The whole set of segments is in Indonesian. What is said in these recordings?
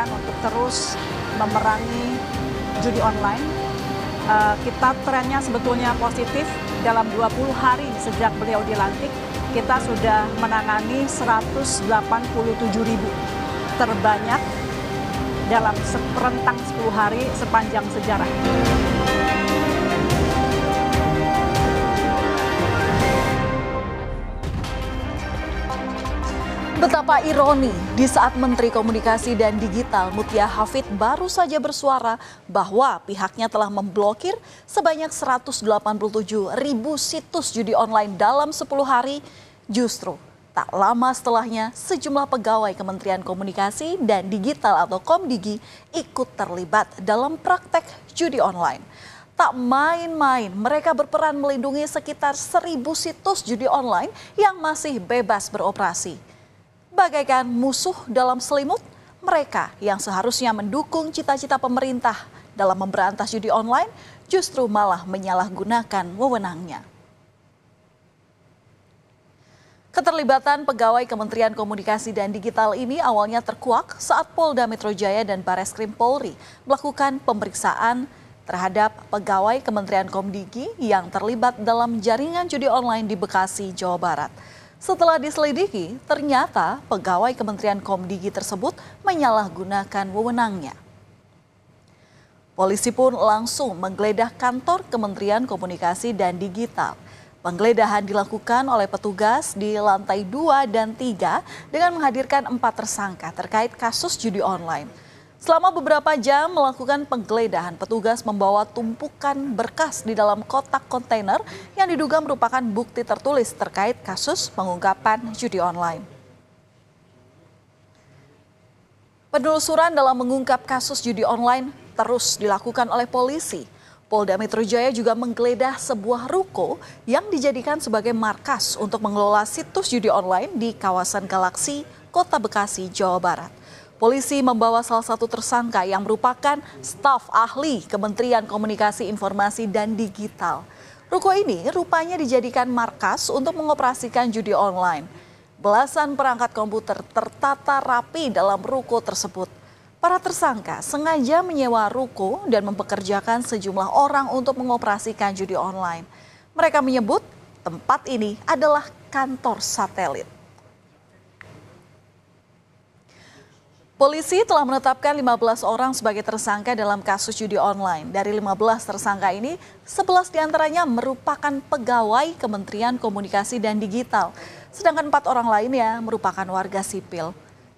upayakan untuk terus memerangi judi online. Kita trennya sebetulnya positif. Dalam 20 hari sejak beliau dilantik, kita sudah menangani 187.000, terbanyak dalam rentang 10 hari sepanjang sejarah. Betapa ironi di saat Menteri Komunikasi dan Digital Mutia Hafid baru saja bersuara bahwa pihaknya telah memblokir sebanyak 187.000 situs judi online dalam 10 hari, justru tak lama setelahnya sejumlah pegawai Kementerian Komunikasi dan Digital atau Komdigi ikut terlibat dalam praktek judi online. Tak main-main, mereka berperan melindungi sekitar 1.000 situs judi online yang masih bebas beroperasi. Bagaikan musuh dalam selimut, mereka yang seharusnya mendukung cita-cita pemerintah dalam memberantas judi online justru malah menyalahgunakan wewenangnya. Keterlibatan pegawai Kementerian Komunikasi dan Digital ini awalnya terkuak saat Polda Metro Jaya dan Bareskrim Polri melakukan pemeriksaan terhadap pegawai Kementerian Komdigi yang terlibat dalam jaringan judi online di Bekasi, Jawa Barat. Setelah diselidiki, ternyata pegawai Kementerian Komdigi tersebut menyalahgunakan wewenangnya. Polisi pun langsung menggeledah kantor Kementerian Komunikasi dan Digital. Penggeledahan dilakukan oleh petugas di lantai 2 dan 3 dengan menghadirkan 4 tersangka terkait kasus judi online. Selama beberapa jam melakukan penggeledahan, petugas membawa tumpukan berkas di dalam kotak kontainer yang diduga merupakan bukti tertulis terkait kasus pengungkapan judi online. Penelusuran dalam mengungkap kasus judi online terus dilakukan oleh polisi. Polda Metro Jaya juga menggeledah sebuah ruko yang dijadikan sebagai markas untuk mengelola situs judi online di kawasan Galaksi, Kota Bekasi, Jawa Barat. Polisi membawa salah satu tersangka yang merupakan staf ahli Kementerian Komunikasi Informasi dan Digital. Ruko ini rupanya dijadikan markas untuk mengoperasikan judi online. Belasan perangkat komputer tertata rapi dalam ruko tersebut. Para tersangka sengaja menyewa ruko dan mempekerjakan sejumlah orang untuk mengoperasikan judi online. Mereka menyebut tempat ini adalah kantor satelit. Polisi telah menetapkan 15 orang sebagai tersangka dalam kasus judi online. Dari 15 tersangka ini, 11 diantaranya merupakan pegawai Kementerian Komunikasi dan Digital. Sedangkan 4 orang lainnya merupakan warga sipil.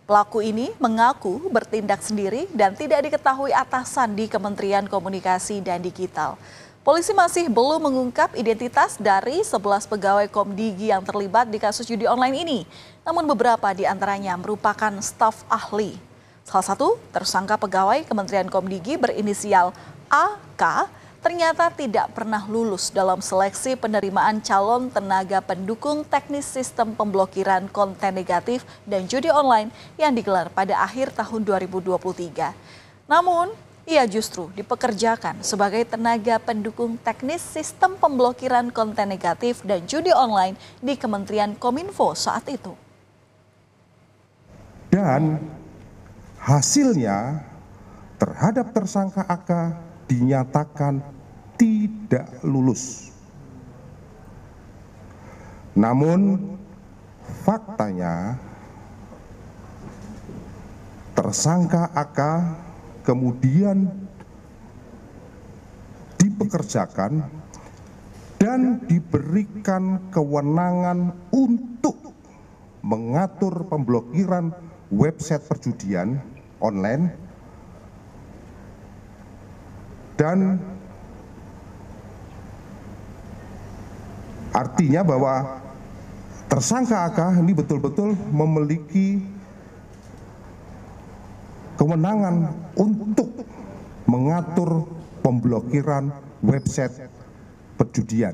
Pelaku ini mengaku bertindak sendiri dan tidak diketahui atasan di Kementerian Komunikasi dan Digital. Polisi masih belum mengungkap identitas dari 11 pegawai Komdigi yang terlibat di kasus judi online ini. Namun beberapa diantaranya merupakan staf ahli. Salah satu tersangka pegawai Kementerian Komdigi berinisial AK ternyata tidak pernah lulus dalam seleksi penerimaan calon tenaga pendukung teknis sistem pemblokiran konten negatif dan judi online yang digelar pada akhir tahun 2023. Namun, ia justru dipekerjakan sebagai tenaga pendukung teknis sistem pemblokiran konten negatif dan judi online di Kementerian Kominfo saat itu. Dan hasilnya terhadap tersangka AK dinyatakan tidak lulus. Namun faktanya tersangka AK kemudian dipekerjakan dan diberikan kewenangan untuk mengatur pemblokiran website perjudian online dan artinya bahwa tersangka AK ini betul-betul memiliki kewenangan untuk mengatur pemblokiran website perjudian.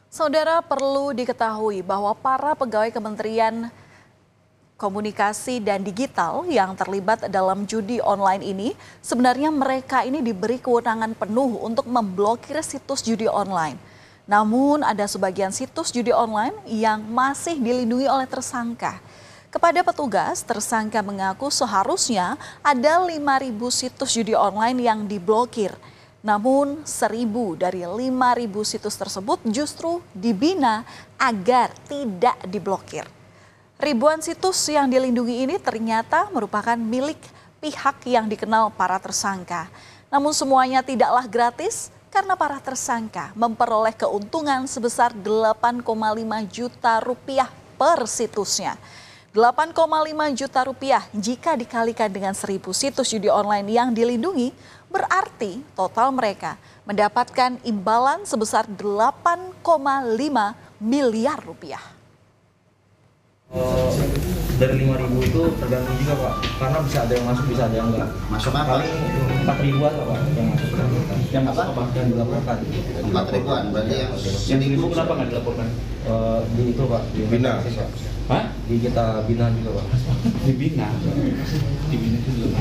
Saudara, perlu diketahui bahwa para pegawai Kementerian Komunikasi dan Digital yang terlibat dalam judi online ini, sebenarnya mereka ini diberi kewenangan penuh untuk memblokir situs judi online. Namun ada sebagian situs judi online yang masih dilindungi oleh tersangka. Kepada petugas, tersangka mengaku seharusnya ada 5.000 situs judi online yang diblokir. Namun 1.000 dari 5.000 situs tersebut justru dibina agar tidak diblokir. Ribuan situs yang dilindungi ini ternyata merupakan milik pihak yang dikenal para tersangka. Namun semuanya tidaklah gratis karena para tersangka memperoleh keuntungan sebesar 8,5 juta rupiah per situsnya. 8,5 juta rupiah jika dikalikan dengan 1.000 situs judi online yang dilindungi, berarti total mereka mendapatkan imbalan sebesar 8,5 miliar rupiah. Dari 5.000 itu tergantung juga Pak, karena bisa ada yang masuk, bisa ada yang enggak. Masuk apa? Paling 4.000-an Pak yang masuk. Yang masuk apa? Yang dilaporkan. 4.000-an, berarti yang itu kenapa nggak dilaporkan? Di itu Pak, di Bina. Hah? Di kita bina juga Pak. Dibina. Dibina itu dulu.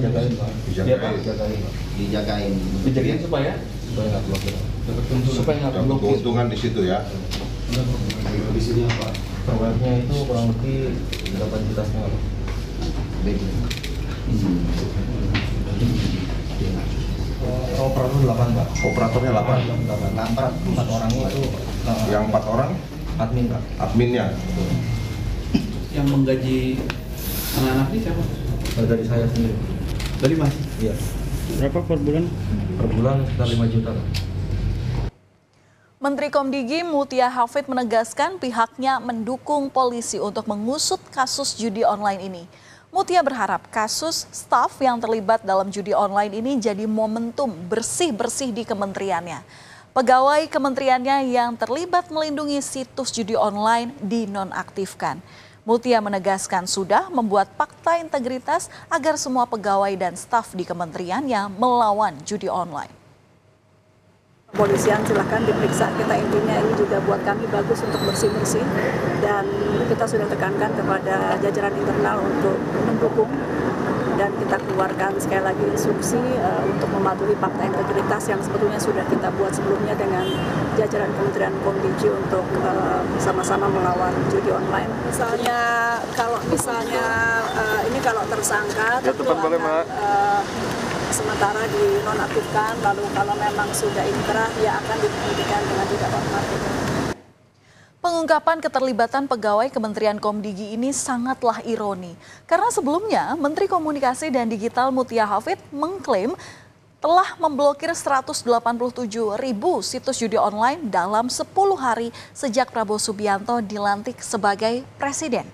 Jagain Pak. Dia Pak? Jagain Pak. dijagain. Dijagain supaya Supaya nggak blokir. supaya nggak Dapat blokir. keuntungan di situ ya. Di sini apa? Per-webnya itu kurang lebih 8 juta setengah. Operator 8 Pak. Operatornya 8. 4 orangnya itu Yang 4 orang admin Pak. adminnya. Yang menggaji anak-anak ini siapa? Dari saya sendiri. Dari Mas. Iya. Berapa per bulan? Per bulan sekitar 5 juta Pak. Menteri Komdigi Mutia Hafid menegaskan pihaknya mendukung polisi untuk mengusut kasus judi online ini. Mutia berharap kasus staf yang terlibat dalam judi online ini jadi momentum bersih-bersih di kementeriannya. Pegawai kementeriannya yang terlibat melindungi situs judi online dinonaktifkan. Mutia menegaskan sudah membuat fakta integritas agar semua pegawai dan staf di kementeriannya melawan judi online. Kepolisian silahkan diperiksa, kita intinya ini juga buat kami bagus untuk bersih-bersih dan kita sudah tekankan kepada jajaran internal untuk mendukung dan kita keluarkan sekali lagi instruksi untuk mematuhi fakta integritas yang sebetulnya sudah kita buat sebelumnya dengan jajaran Kementerian Komdigi untuk sama-sama melawan judi online. Misalnya ini kalau tersangka tentu akan sementara dinonaktifkan, lalu kalau memang sudah inkrah ya akan dibuktikan dengan tidak hormat. Pengungkapan keterlibatan pegawai Kementerian Komdigi ini sangatlah ironi. Karena sebelumnya Menteri Komunikasi dan Digital Mutia Hafid mengklaim telah memblokir 187.000 situs judi online dalam 10 hari sejak Prabowo Subianto dilantik sebagai presiden.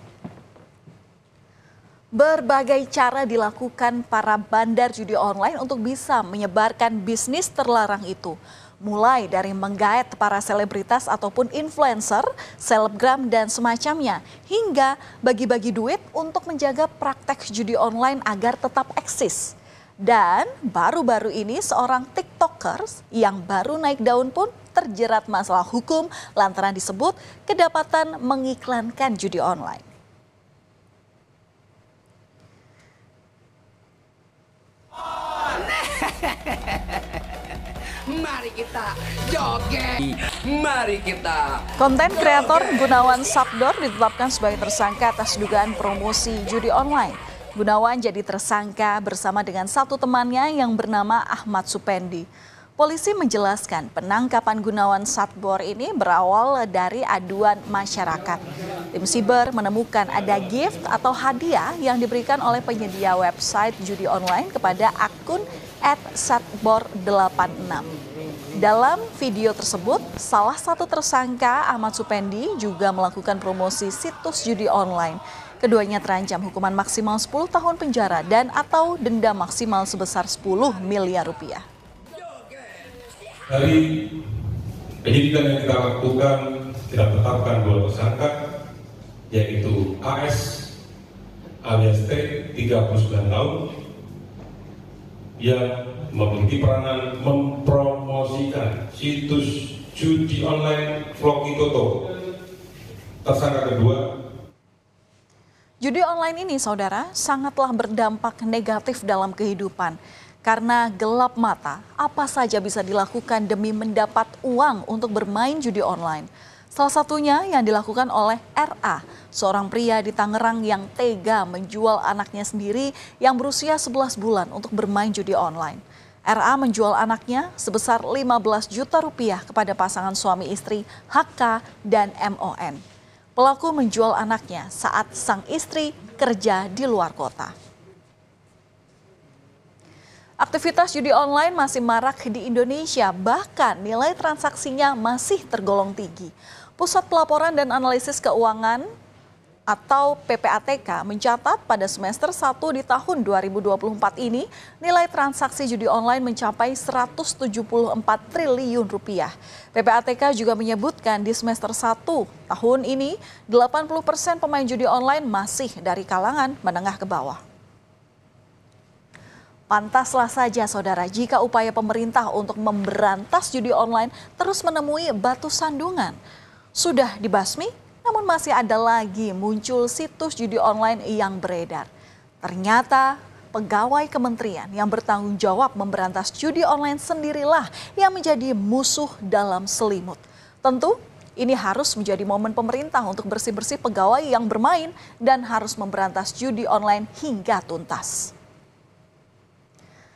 Berbagai cara dilakukan para bandar judi online untuk bisa menyebarkan bisnis terlarang itu. Mulai dari menggait para selebritas ataupun influencer, selebgram dan semacamnya, hingga bagi-bagi duit untuk menjaga praktek judi online agar tetap eksis. Dan baru-baru ini seorang TikTokers yang baru naik daun pun terjerat masalah hukum lantaran disebut kedapatan mengiklankan judi online. Mari kita joget, mari kita. Konten kreator Gunawan Sabdor ditetapkan sebagai tersangka atas dugaan promosi judi online. Gunawan jadi tersangka bersama dengan satu temannya yang bernama Ahmad Supendi. Polisi menjelaskan penangkapan Gunawan Sabdor ini berawal dari aduan masyarakat. Tim Siber menemukan ada gift atau hadiah yang diberikan oleh penyedia website judi online kepada akun @satbor86. Dalam video tersebut, salah satu tersangka Ahmad Supendi juga melakukan promosi situs judi online. Keduanya terancam hukuman maksimal 10 tahun penjara dan atau denda maksimal sebesar 10 miliar rupiah. Dari penyidikan yang kita lakukan, kita tetapkan 2 tersangka, yaitu AS alias T, 39 tahun, yang memiliki peranan mempromosikan situs judi online Vlogi Toto. Tersangka kedua. Judi online ini, saudara, sangatlah berdampak negatif dalam kehidupan. Karena gelap mata, apa saja bisa dilakukan demi mendapat uang untuk bermain judi online. Salah satunya yang dilakukan oleh RA, seorang pria di Tangerang yang tega menjual anaknya sendiri yang berusia 11 bulan untuk bermain judi online. RA menjual anaknya sebesar 15 juta rupiah kepada pasangan suami istri HK dan MON. Pelaku menjual anaknya saat sang istri kerja di luar kota. Aktivitas judi online masih marak di Indonesia, bahkan nilai transaksinya masih tergolong tinggi. Pusat Pelaporan dan Analisis Keuangan atau PPATK mencatat pada semester 1 di tahun 2024 ini nilai transaksi judi online mencapai 174 triliun rupiah. PPATK juga menyebutkan di semester 1 tahun ini 80% pemain judi online masih dari kalangan menengah ke bawah. Pantaslah saja saudara jika upaya pemerintah untuk memberantas judi online terus menemui batu sandungan. Sudah dibasmi, namun masih ada lagi muncul situs judi online yang beredar. Ternyata pegawai kementerian yang bertanggung jawab memberantas judi online sendirilah yang menjadi musuh dalam selimut. Tentu ini harus menjadi momen pemerintah untuk bersih-bersih pegawai yang bermain dan harus memberantas judi online hingga tuntas.